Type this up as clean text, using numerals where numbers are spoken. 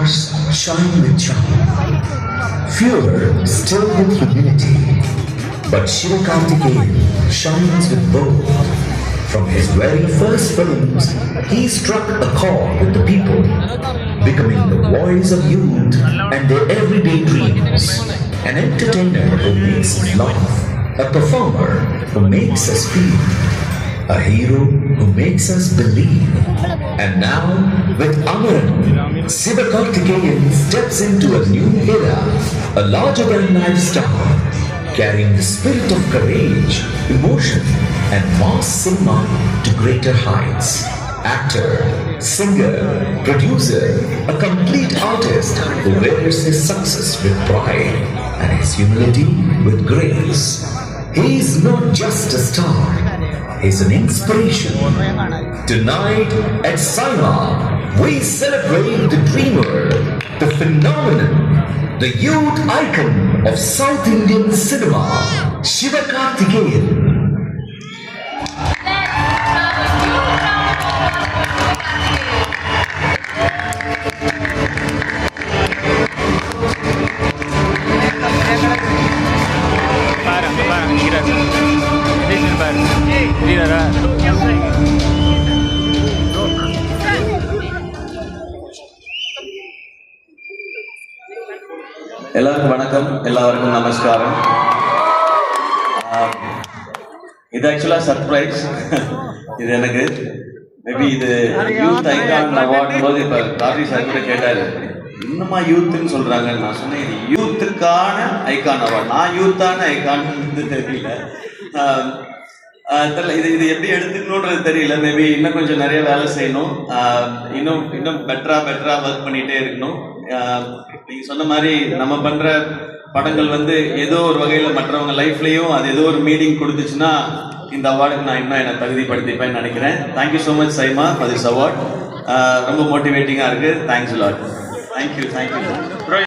stars shine with charm, fewer still with humility. But Sivakarthikeyan shines with both. From his very first films, he struck a chord with the people, becoming the voice of youth and their everyday dreams. An entertainer who makes us laugh, a performer who makes us feel, a hero who makes us believe. And now, with Amaran, Sivakarthikeyan steps into a new era, a larger-than-life star, carrying the spirit of courage, emotion, and mass cinema to greater heights. Actor, singer, producer, a complete artist who wears his success with pride and his humility with grace. He is not just a star, he is an inspiration. Tonight at Saima, we celebrate the dreamer, the phenomenon, the youth icon of South Indian cinema, Sivakarthikeyan. எல்லாருக்கும் வணக்கம், எல்லாருக்கும் நமஸ்காரம். இது ஆக்சுவலாக surprise. இது எனக்கு maybe இது youth icon award போது இப்போ கார்த்தி சார் கூட கேட்டார், இன்னுமா யூத்துன்னு சொல்கிறாங்க. நான் சொன்னேன், இது யூத்துக்கான ஐகான் அவார்டு. நான் யூத்தான ஐகான்னு தெரியல. இது எப்படி எடுத்துக்கணுன்றது தெரியல. மேபி இன்னும் கொஞ்சம் நிறைய வேலை செய்யணும், இன்னும் பெட்டரா ஒர்க் பண்ணிகிட்டே இருக்கணும். நீங்கள் சொன்ன மாதிரி நம்ம பண்ணுற படங்கள் ஏதோ ஒரு வகையில் மற்றவங்க லைஃப்லேயும் அது ஏதோ ஒரு மீனிங் கொடுத்துச்சுன்னா இந்த அவார்டுக்கு நான் இன்னும் என்னை தகுதிப்படுத்திப்பேன்னு நினைக்கிறேன். Thank you so much SIMA for this award. ரொம்ப மோட்டிவேட்டிங்காக இருக்குது. Thanks lot. தேங்க்யூ.